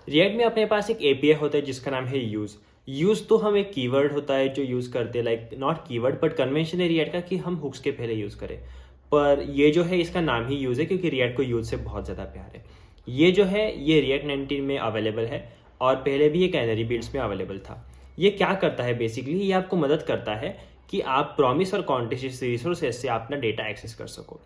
React में अपने पास एक एपीआई होता है जिसका नाम है यूज़। यूज़ तो हम एक कीवर्ड होता है जो यूज़ करते हैं, like not keyword but convention है रिएक्ट का कि हम हुक्स के पहले यूज़ करें। पर ये जो है इसका नाम ही यूज़ है क्योंकि रिएक्ट को यूज़ से बहुत ज़्यादा प्यार है। ये जो है ये रिएक्ट 19 में अवेलेबल है और पहले भी ये कैनरी बिल्ड्स में अवेलेबल था। ये क्या करता है बेसिकली, ये आपको मदद करता है कि आप प्रॉमिस और कॉन्टेक्स्ट रिसोर्सेज से अपना डेटा एक्सेस कर सको।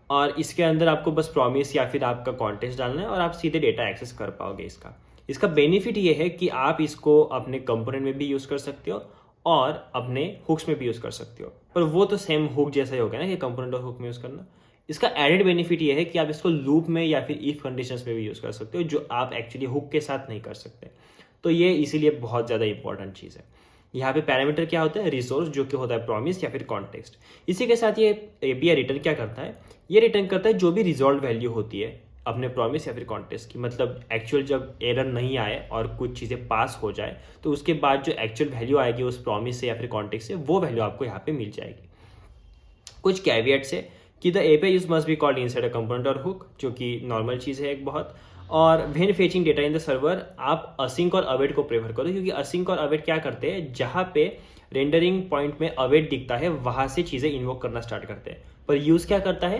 और इसके अंदर आपको बस प्रॉमिस या फिर आपका कॉन्टेक्स्ट डालना है और आप सीधे डेटा एक्सेस कर पाओगे। इसका इसका बेनिफिट ये है कि आप इसको अपने कंपोनेंट में भी यूज़ कर सकते हो और अपने हुक्स में भी यूज़ कर सकते हो। पर वो तो सेम हुक जैसा ही होगा ना कि कंपोनेंट और हुक में यूज़ करना। इसका एडेड बेनिफिट ये है कि आप इसको लूप में या फिर इफ कंडीशंस में भी यूज़ कर सकते हो जो आप एक्चुअली हुक के साथ नहीं कर सकते। तो ये इसीलिए बहुत ज़्यादा इंपॉर्टेंट चीज़ है। यहाँ पे पैरामीटर क्या होता है, रिसोर्स जो कि होता है प्रॉमिस या फिर कॉन्टेक्स्ट। इसी के साथ ये एपीआई रिटर्न क्या करता है, ये रिटर्न करता है जो भी रिजॉल्व वैल्यू होती है अपने प्रॉमिस या फिर कॉन्टेक्स्ट की। मतलब एक्चुअल जब एरर नहीं आए और कुछ चीज़ें पास हो जाए तो उसके बाद जो एक्चुअल वैल्यू आएगी उस प्रॉमिस से या फिर कॉन्टेक्स्ट से, वो वैल्यू आपको यहाँ पे मिल जाएगी। कुछ कैविएट्स है कि the API use must be called inside a component और हुक, जो कि नॉर्मल चीज़ है एक बहुत। और when fetching data in the server आप असिंक और अवेट को प्रेफर करो क्योंकि असिंक और अवेट क्या करते हैं, जहाँ पे रेंडरिंग पॉइंट में अवेट दिखता है वहाँ से चीज़ें इन्वोक करना स्टार्ट करते हैं। पर यूज़ क्या करता है,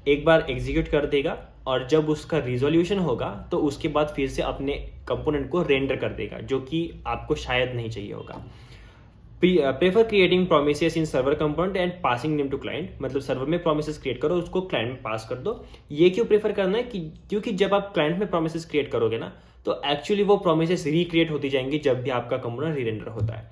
एक बार एग्जीक्यूट कर देगा और जब उसका रिजोल्यूशन होगा तो उसके बाद फिर से अपने कंपोनेंट को रेंडर कर देगा, जो कि आपको शायद नहीं चाहिए होगा। Prefer creating promises in server component and passing them to client. मतलब सर्वर में प्रोमिसेस क्रिएट करो, उसको क्लाइंट में पास कर दो। ये क्यों प्रेफर करना है कि क्योंकि जब आप क्लाइंट में प्रोमिसेस क्रिएट करोगे ना तो एक्चुअली वो प्रोमिसेस रिक्रिएट होती जाएंगी जब भी आपका कंपोनेंट रीरेंडर होता है।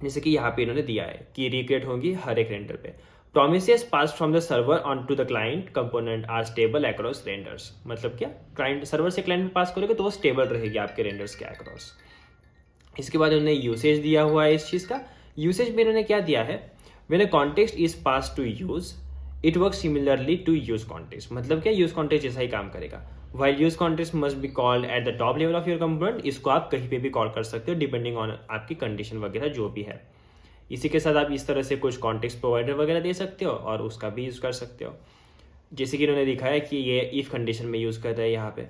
जैसे कि यहाँ पे इन्होंने दिया है कि रिक्रिएट होंगी हर एक रेंडर पे। Promises pass from the server on to the client component are stable across renders. मतलब क्या, क्लाइंट सर्वर से क्लाइंट में पास करोगे तो वो स्टेबल रहेगी आपके रेंडर्स के अक्रॉस। इसके बाद उन्होंने यूसेज दिया हुआ है इस चीज़ का। यूसेज में इन्होंने क्या दिया है, when a context is pass to use it work similarly to use context. मतलब क्या, यूज कॉन्टेक्स्ट जैसा ही काम करेगा। While use context must be called at the top level of your component. इसको आप कहीं पे भी कॉल कर सकते हो डिपेंडिंग ऑन आपकी कंडीशन वगैरह जो भी है। इसी के साथ आप इस तरह से कुछ कॉन्टेक्स्ट प्रोवाइडर वगैरह दे सकते हो और उसका भी यूज़ कर सकते हो। जैसे कि इन्होंने दिखाया है कि ये इफ कंडीशन में यूज़ कर रहे हैं। यहाँ पे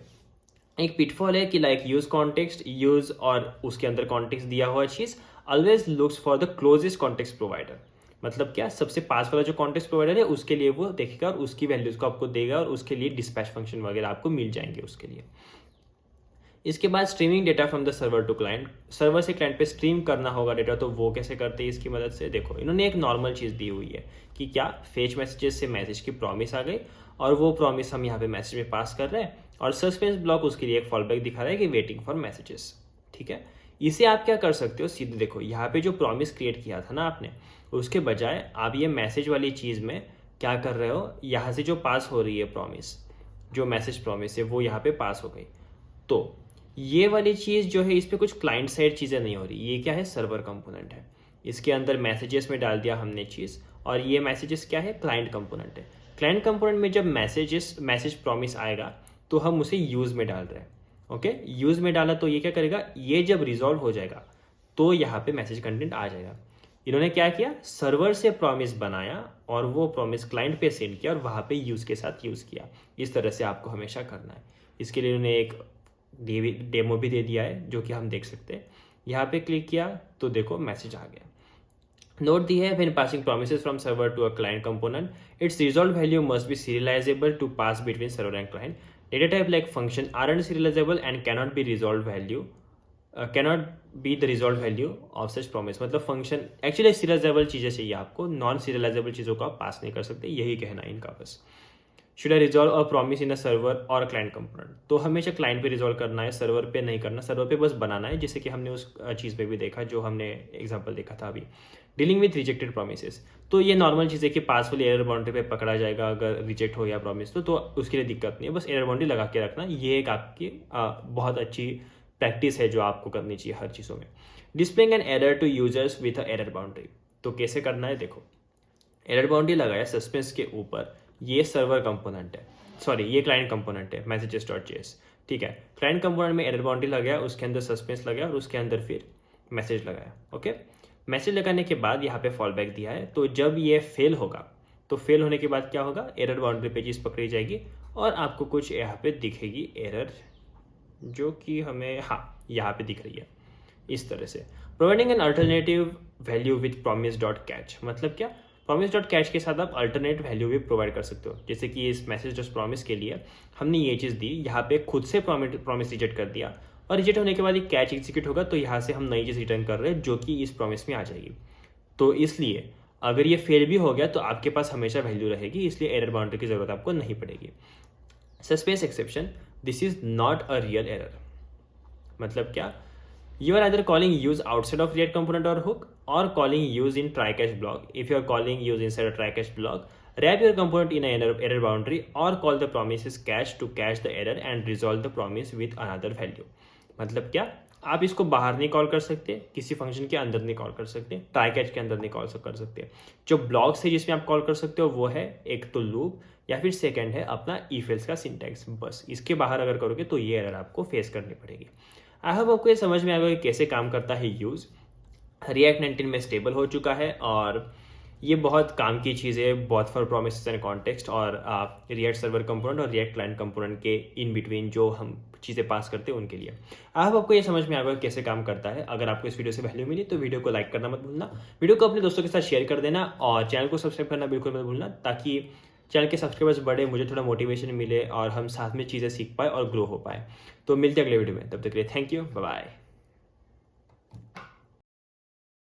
एक पिटफॉल है कि लाइक यूज कॉन्टेक्स्ट यूज और उसके अंदर कॉन्टेक्स्ट दिया हुआ चीज़ always looks for the closest context provider. मतलब क्या, सबसे पास वाला जो कॉन्टेक्स्ट प्रोवाइडर है उसके लिए वो देखेगा और उसकी वैल्यूज को आपको देगा और उसके लिए डिस्पैच फंक्शन वगैरह आपको मिल जाएंगे उसके लिए। इसके बाद streaming data from the server to client. Server से क्लाइंट पे स्ट्रीम करना होगा डेटा, तो वो कैसे करते हैं इसकी मदद से। देखो इन्होंने एक नॉर्मल चीज़ दी हुई है कि क्या, फेच मैसेजेस से मैसेज की प्रॉमिस आ गई और वो प्रॉमिस हम यहाँ पे मैसेज में पास कर रहे हैं और सस्पेंस ब्लॉक उसके लिए एक फॉलबैक दिखा रहा है कि वेटिंग फॉर मैसेजेस। ठीक है, इसे आप क्या कर सकते हो, सीधे देखो यहाँ पे जो प्रॉमिस क्रिएट किया था ना आपने, उसके बजाय आप ये मैसेज वाली चीज़ में क्या कर रहे हो, यहाँ से जो पास हो रही है प्रॉमिस, जो मैसेज प्रॉमिस है वो यहाँ पे पास हो गई। तो ये वाली चीज़ जो है इस पर कुछ क्लाइंट साइड चीज़ें नहीं हो रही। ये क्या है, सर्वर कंपोनेंट है। इसके अंदर मैसेजेस में डाल दिया हमने चीज़ और ये मैसेजेस क्या है, क्लाइंट कंपोनेंट है। क्लाइंट कंपोनेंट में जब मैसेज प्रॉमिस आएगा तो हम उसे यूज़ में डाल रहे हैं। ओके, यूज़ में डाला तो ये क्या करेगा, ये जब रिजॉल्व हो जाएगा तो यहाँ पे मैसेज कंटेंट आ जाएगा। इन्होंने क्या किया, सर्वर से प्रॉमिस बनाया और वो प्रॉमिस क्लाइंट पे सेंड किया और वहाँ पे यूज़ के साथ यूज़ किया। इस तरह से आपको हमेशा करना है। इसके लिए इन्होंने एक डेमो भी दे दिया है जो कि हम देख सकते हैं। यहाँ पे क्लिक किया तो देखो मैसेज आ गया। नोट दी है, when passing promises from server to a client component its resolve value must be serializable to pass between server and client. Data type like function are serializable and cannot be resolve value cannot be the resolve value of such promise. मतलब function actually serializable चीज़ें चाहिए आपको, non serialisable चीज़ों को आप पास नहीं कर सकते, यही कहना है इनका बस। Should I resolve a promise in a server और क्लाइंट कंपोनेंट, तो हमेशा क्लाइंट पे रिजॉल्व करना है, सर्वर पे नहीं करना। सर्वर पे बस बनाना है, जैसे कि हमने उस चीज़ पे भी देखा जो हमने एग्जांपल देखा था अभी। डीलिंग विद रिजेक्टेड प्रॉमिसेस, तो ये नॉर्मल चीज़ है कि पास वाली एरर बाउंड्री पे पकड़ा जाएगा अगर रिजेक्ट हो गया प्रॉमिस तो उसके लिए दिक्कत नहीं है, बस एरर बाउंड्री लगा के रखना। ये एक आपकी बहुत अच्छी प्रैक्टिस है जो आपको करनी चाहिए हर चीज़ों में। Displaying an error to users with a error boundary, तो कैसे करना है, देखो एरर बाउंड्री लगाया सस्पेंस के ऊपर, ये सर्वर कंपोनेंट है, सॉरी ये क्लाइंट कंपोनेंट है messages.js। ठीक है, क्लाइंट कंपोनेंट में एरर बाउंड्री लगाया, उसके अंदर सस्पेंस लगाया और उसके अंदर फिर मैसेज लगाया। ओके, मैसेज लगाने के बाद यहाँ पे फॉल बैक दिया है, तो जब ये फेल होगा तो फेल होने के बाद क्या होगा, एरर बाउंड्री पे चीज़ पकड़ी जाएगी और आपको कुछ यहाँ पे दिखेगी एरर जो कि हमें यहाँ पे दिख रही है इस तरह से। Providing an alternative value with promise dot catch, मतलब क्या, प्रॉमिस डॉट कैच के साथ आप अल्टरनेट वैल्यू भी प्रोवाइड कर सकते हो। जैसे कि इस मैसेज डॉट प्रॉमिस के लिए हमने ये चीज़ दी, यहाँ पे खुद से प्रॉमिस रिजेक्ट कर दिया, और रिजेक्ट होने के बाद ये कैच एग्जीक्यूट होगा, तो यहाँ से हम नई चीज़ रिटर्न कर रहे हैं जो कि इस प्रॉमिस में आ जाएगी। तो इसलिए अगर ये फेल भी हो गया तो आपके पास हमेशा वैल्यू रहेगी, इसलिए एरर बाउंड्री की जरूरत आपको नहीं पड़ेगी। Suspense exception, this is not a real error, मतलब क्या, you are either calling use outside of React component or hook, or calling use in try catch block. If you are calling use inside a try catch block, wrap your component in an error boundary or call the promises catch to catch the error and resolve the promise with another value. मतलब क्या, आप इसको बाहर नहीं call कर सकते, किसी function के अंदर नहीं कॉल कर सकते, ट्राई कैच के अंदर नहीं कॉल कर सकते। जो ब्लॉक्स है जिसमें आप कॉल कर सकते हो वो है एक तो लूप, या फिर सेकंड है अपना if else का सिंटैक्स। बस इसके बाहर अगर करोगे तो ये एरर आपको फेस करनी पड़ेगी। आई होप आपको ये समझ में आ गया कि कैसे काम करता है यूज़। रिएक्ट 19 में स्टेबल हो चुका है और ये बहुत काम की चीज़ है, बहुत फॉर प्रोमिसेस एंड कॉन्टेक्स्ट, और रिएक्ट सर्वर कंपोनेंट और रिएक्ट क्लाइंट कंपोनेंट के इन बिटवीन जो हम चीज़ें पास करते हैं उनके लिए। आई होप आपको ये समझ में आ गया कैसे काम करता है। अगर आपको इस वीडियो से वैल्यू मिली तो वीडियो को लाइक करना मत भूलना, वीडियो को अपने दोस्तों के साथ शेयर कर देना, और चैनल को सब्सक्राइब करना बिल्कुल मत भूलना, ताकि चैनल के सब्सक्राइबर्स बढ़े, मुझे थोड़ा मोटिवेशन मिले और हम साथ में चीज़ें सीख पाए और ग्रो हो पाए। तो मिलते हैं अगले वीडियो में, तब तक के लिए थैंक यू, बाय बाय।